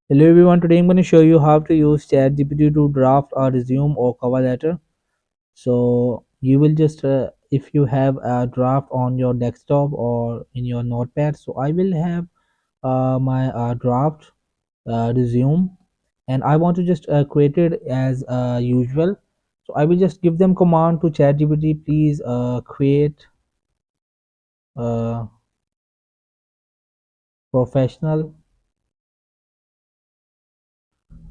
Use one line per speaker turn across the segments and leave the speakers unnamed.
Hello everyone, today I'm going to show you how to use ChatGPT to draft a resume or cover letter. So you will just, if you have a draft on your desktop or in your notepad, so I will have my draft resume and I want to just create it as usual. So I will just give them command to ChatGPT, please create a professional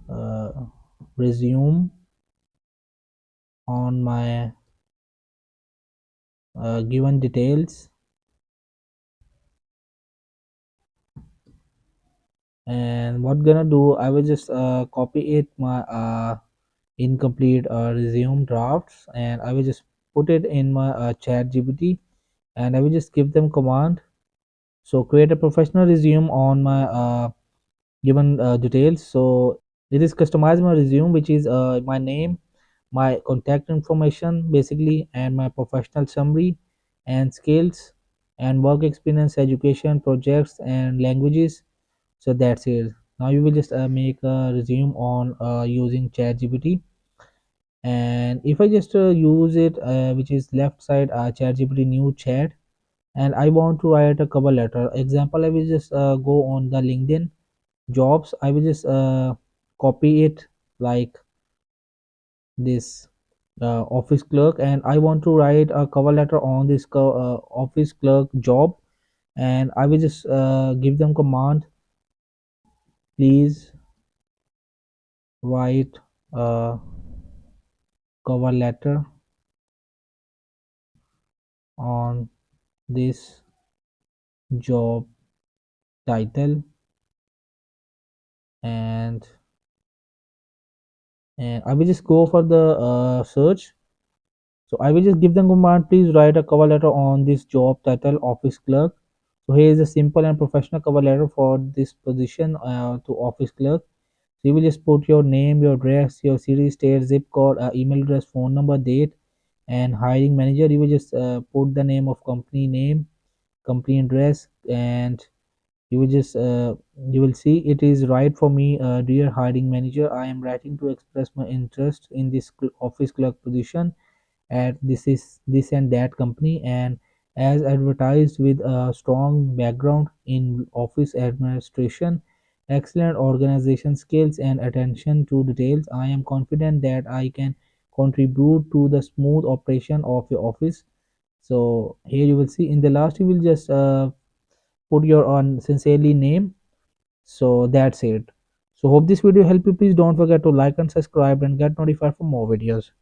uh, resume on my given details. And what gonna do, I will just copy it my incomplete resume drafts, and I will just put it in my chat gpt, and I will just give them command. So create a professional resume on my given details. So it is customize my resume, which is my name, my contact information basically, and my professional summary and skills and work experience, education, projects and languages. So that's it. Now you will just make a resume on using ChatGPT. And if I just use it, which is left side ChatGPT new chat, and I want to write a cover letter example, I will just go on the LinkedIn jobs. I will just copy it like this, office clerk, and I want to write a cover letter on this office clerk job. And I will just give them command, please write a cover letter on this job title. And and I will just go for the search. So I will just give them command, please write a cover letter on this job title, office clerk. So here is a simple and professional cover letter for this position, to office clerk. So you will just put your name, your address, your city, state, zip code, email address, phone number, date, and hiring manager. You will just put the name of company name, company address, and you will just you will see it is right for me. Dear hiring manager, I am writing to express my interest in this office clerk position at this and that company, and as advertised, with a strong background in office administration, excellent organization skills and attention to details, I am confident that I can contribute to the smooth operation of your office. So here you will see in the last, you will just put your on sincerely name. So that's it. So hope this video helped you. Please don't forget to like and subscribe and get notified for more videos.